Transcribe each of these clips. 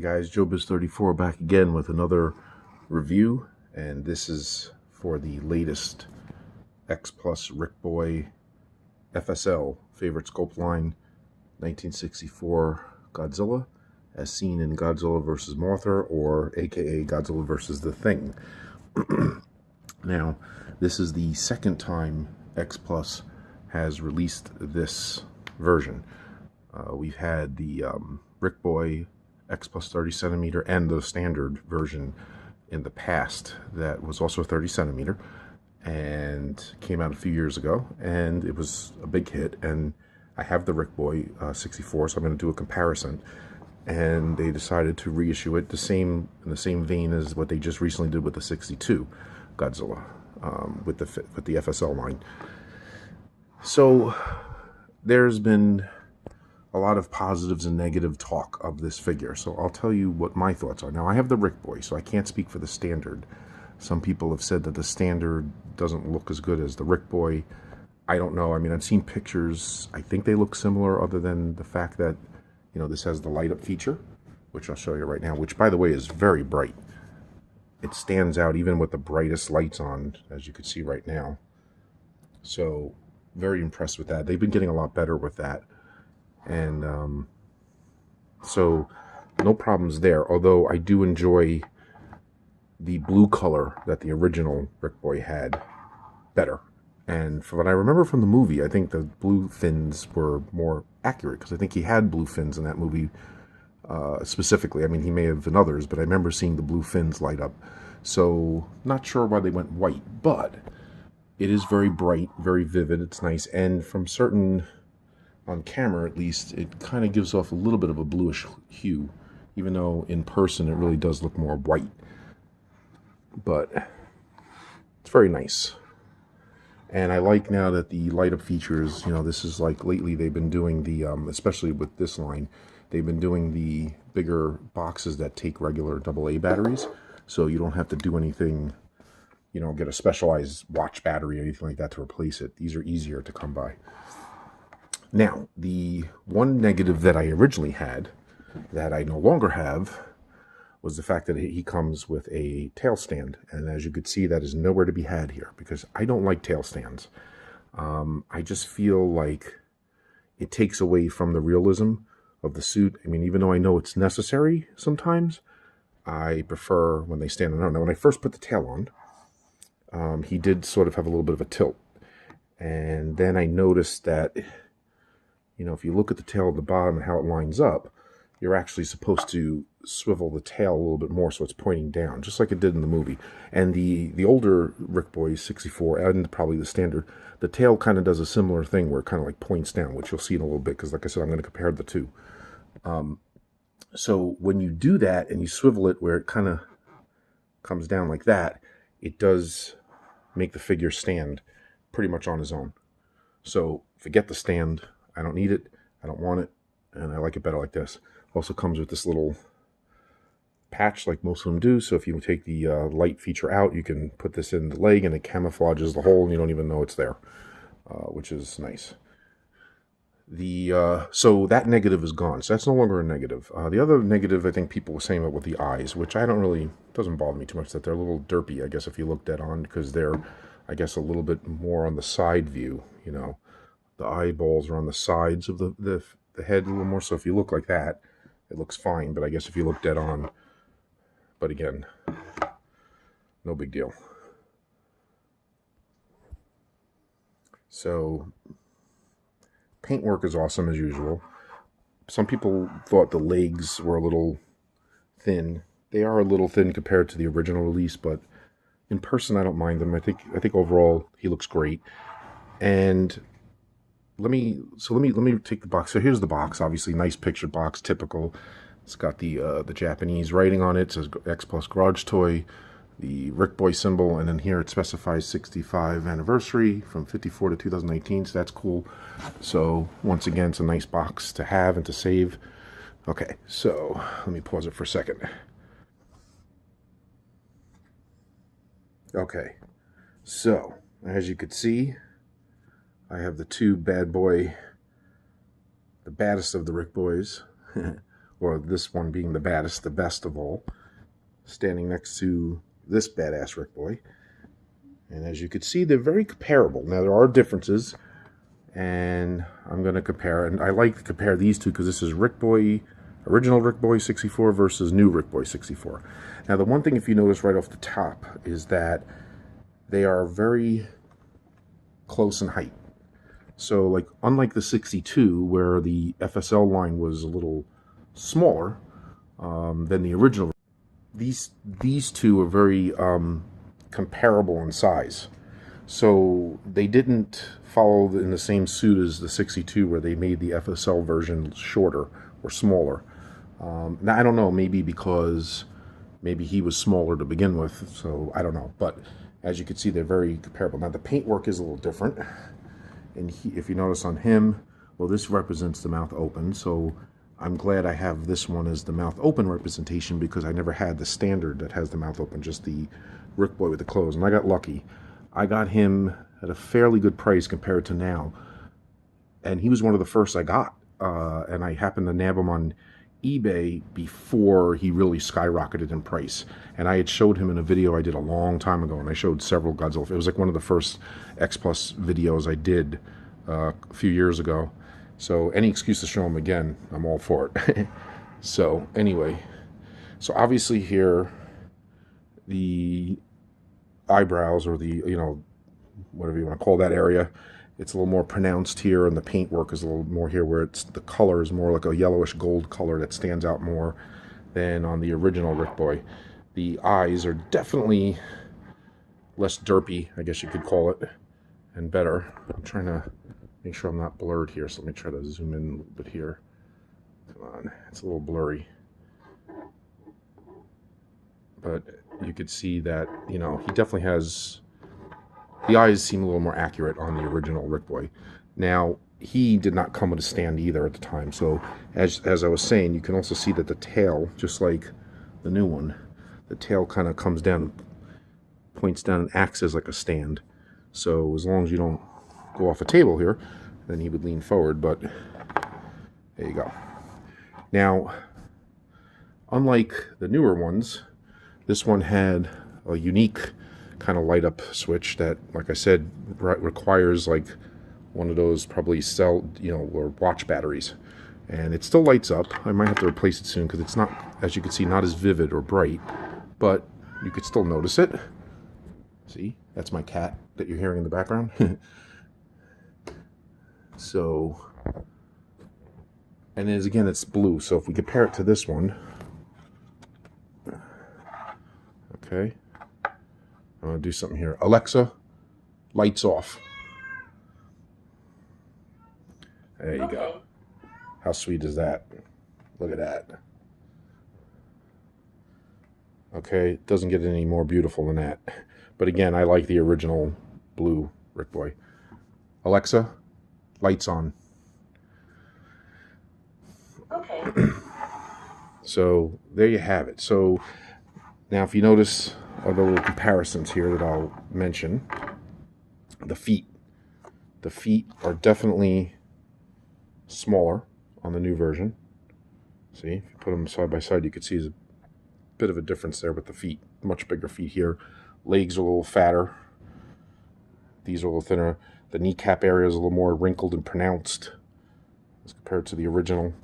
guys, Joebizz34 back again with another review, and this is for the latest X Plus Ric Boy FSL favorite sculpt line 1964 Godzilla, as seen in Godzilla vs. Mothra, or aka Godzilla vs. The Thing. Now, this is the second time X Plus has released this version. We've had the Ric Boy X Plus 30 centimeter and the standard version in the past that was also 30 centimeter and came out a few years ago, and it was a big hit. And I have the Ric Boy 64, so I'm going to do a comparison. And they decided to reissue it in the same vein as what they just recently did with the 62 Godzilla, with the FSL line. So there's been a lot of positives and negative talk of this figure, so I'll tell you what my thoughts are. Now, I have the Ric Boy, so I can't speak for the standard. Some people have said that the standard doesn't look as good as the Ric Boy. I don't know. I mean, I've seen pictures. I think they look similar, other than the fact that, you know, this has the light up feature, which I'll show you right now, which, by the way, is very bright. It stands out even with the brightest lights on, as you can see right now. So very impressed with that. They've been getting a lot better with that. And so no problems there, although I do enjoy the blue color that the original Ric Boy had better. And from what I remember from the movie, I think the blue fins were more accurate, because I think he had blue fins in that movie specifically. I mean, he may have in others, but I remember seeing the blue fins light up. So not sure why they went white, but it is very bright, very vivid. It's nice. And from certain, on camera at least, it kind of gives off a little bit of a bluish hue, even though in person it really does look more white. But it's very nice. And I like now that the light up features, you know, this is like lately they've been doing the, especially with this line, they've been doing the bigger boxes that take regular AA batteries. So you don't have to do anything, you know, get a specialized watch battery or anything like that to replace it. These are easier to come by. Now, the one negative that I originally had, that I no longer have, was the fact that he comes with a tail stand. And as you could see, that is nowhere to be had here, because I don't like tail stands. I just feel like it takes away from the realism of the suit. I mean, even though I know it's necessary sometimes, I prefer when they stand on. Now, when I first put the tail on, he did sort of have a little bit of a tilt. And then I noticed that, you know, if you look at the tail at the bottom and how it lines up, you're actually supposed to swivel the tail a little bit more so it's pointing down, just like it did in the movie. And the older Ric Boy 64, and probably the standard, the tail kind of does a similar thing where it kind of like points down, which you'll see in a little bit, because like I said, I'm going to compare the two. So when you do that and you swivel it where it kind of comes down like that, it does make the figure stand pretty much on his own. So forget the stand. I don't need it. I don't want it. And I like it better like this. Also comes with this little patch like most of them do. So if you take the light feature out, you can put this in the leg and it camouflages the hole and you don't even know it's there, which is nice. So that negative is gone. So that's no longer a negative. The other negative, I think people were saying about with the eyes, which I don't really, doesn't bother me too much, that they're a little derpy, I guess, if you look dead on, because they're, I guess, a little bit more on the side view, you know. The eyeballs are on the sides of the head a little more. So if you look like that, it looks fine. But I guess if you look dead on, but again, no big deal. So paintwork is awesome as usual. Some people thought the legs were a little thin. They are a little thin compared to the original release, but in person I don't mind them. I think overall he looks great. And let me take the box. So here's the box. Obviously, nice picture box, typical. It's got the Japanese writing on it. It says X Plus Garage Toy, the Ric Boy symbol, and then here it specifies 65 anniversary from 54 to 2018. So that's cool. So once again, it's a nice box to have and to save. Okay, so let me pause it for a second. Okay, so as you could see, I have the two bad boy, the baddest of the Ric Boys, or this one being the baddest, the best of all, standing next to this badass Ric Boy. And as you can see, they're very comparable. Now, there are differences, and I'm going to compare. And I like to compare these two because this is Ric Boy, original Ric Boy 64 versus new Ric Boy 64. Now, the one thing, if you notice right off the top, is that they are very close in height. So, like, unlike the 62, where the FSL line was a little smaller than the original, these two are very comparable in size. So they didn't follow in the same suit as the 62, where they made the FSL version shorter or smaller. Now, I don't know, maybe because maybe he was smaller to begin with, so I don't know. But as you can see, they're very comparable. Now, the paintwork is a little different. And if you notice on him, well, this represents the mouth open, so I'm glad I have this one as the mouth open representation, because I never had the standard that has the mouth open, just the Ric Boy with the close, and I got lucky. I got him at a fairly good price compared to now, and he was one of the first I got, and I happened to nab him on eBay before he really skyrocketed in price. And I had showed him in a video I did a long time ago, and I showed several Godzilla. It was like one of the first X Plus videos I did a few years ago. So any excuse to show him again, I'm all for it. So anyway, so obviously here, the eyebrows, or the, you know, whatever you want to call that area, it's a little more pronounced here, and the paintwork is a little more here, where it's, the color is more like a yellowish gold color that stands out more than on the original Ric Boy. The eyes are definitely less derpy, I guess you could call it, and better. I'm trying to make sure I'm not blurred here, so let me try to zoom in a little bit here. Come on, it's a little blurry. But you could see that, you know, he definitely has, the eyes seem a little more accurate on the original Ric Boy. Now, he did not come with a stand either at the time, so as I was saying, you can also see that the tail, just like the new one, the tail kind of comes down, points down, and acts as like a stand. So as long as you don't go off a table here, then he would lean forward. But there you go. Now, unlike the newer ones, this one had a unique kind of light up switch that, like I said, requires like one of those probably cell, you know, or watch batteries, and it still lights up. I might have to replace it soon because it's not, as you can see, not as vivid or bright, but you could still notice it. See, that's my cat that you're hearing in the background. So, and as again, it's blue. So if we compare it to this one, okay, I'm going to do something here. Alexa, lights off. There you go. How sweet is that? Look at that. Okay, it doesn't get any more beautiful than that. But again, I like the original blue Ric Boy. Alexa, lights on. Okay. So there you have it. So now if you notice other little comparisons here that I'll mention. The feet. The feet are definitely smaller on the new version. See, if you put them side by side, you can see there's a bit of a difference there with the feet. Much bigger feet here. Legs are a little fatter. These are a little thinner. The kneecap area is a little more wrinkled and pronounced as compared to the original.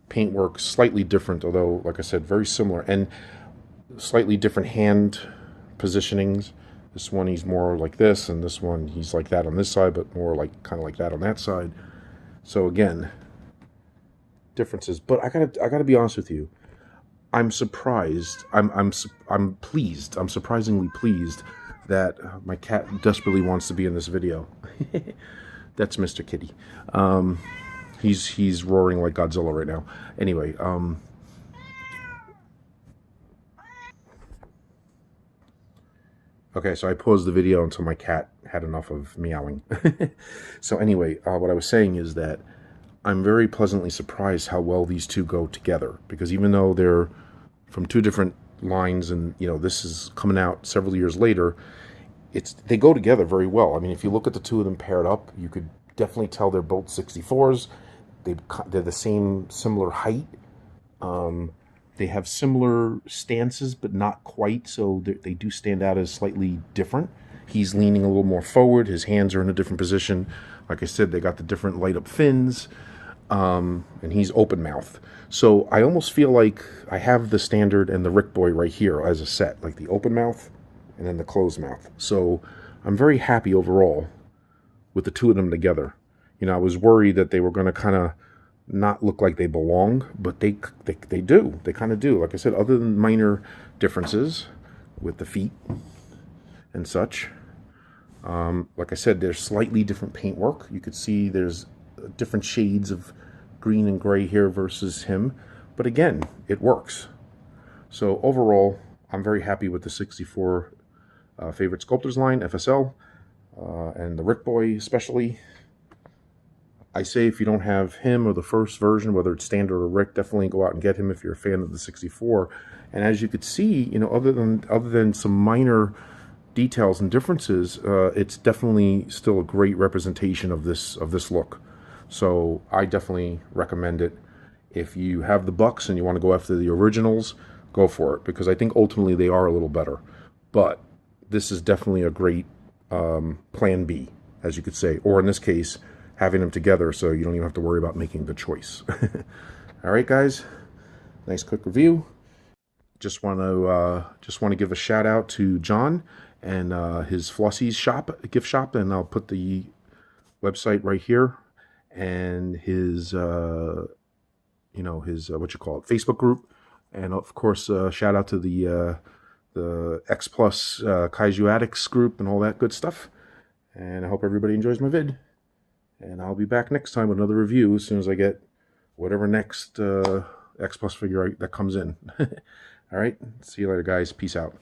Paintwork slightly different, although, like I said, very similar, and slightly different hand positionings. This one he's more like this, and this one he's like that on this side, but more like kind of like that on that side. So again, differences. But I gotta be honest with you. I'm surprised. I'm pleased. I'm surprisingly pleased that my cat desperately wants to be in this video. That's Mr. Kitty. He's roaring like Godzilla right now. Anyway, okay, so I paused the video until my cat had enough of meowing. So anyway, what I was saying is that I'm very pleasantly surprised how well these two go together, because even though they're from two different lines, and you know, this is coming out several years later, they go together very well. I mean, if you look at the two of them paired up, you could definitely tell they're both 64s. They're the same, similar height. They have similar stances, but not quite, so they do stand out as slightly different. He's leaning a little more forward. His hands are in a different position. Like I said, they got the different light up fins, and he's open mouth. So I almost feel like I have the standard and the Ric Boy right here as a set, like the open mouth and then the closed mouth. So I'm very happy overall with the two of them together. You know, I was worried that they were going to kind of not look like they belong, but they do. They kind of do. Like I said, other than minor differences with the feet and such. Like I said, there's slightly different paintwork. You could see there's different shades of green and gray here versus him. But again, it works. So overall, I'm very happy with the 64 favorite sculptors line, FSL, and the Ric Boy especially. I say if you don't have him or the first version, whether it's standard or Ric, definitely go out and get him if you're a fan of the 64. And as you could see, you know, other than some minor details and differences, it's definitely still a great representation of this look. So I definitely recommend it. If you have the bucks and you want to go after the originals, go for it, because I think ultimately they are a little better. But this is definitely a great plan B, as you could say, or in this case, having them together so you don't even have to worry about making the choice. All right, guys, nice quick review. Just want to give a shout out to John and his Flossie's gift shop, and I'll put the website right here, and his what you call it, Facebook group, and of course shout out to the X Plus Kaiju Addicts group and all that good stuff. And I hope everybody enjoys my vid. And I'll be back next time with another review as soon as I get whatever next X Plus figure that comes in. All right. See you later, guys. Peace out.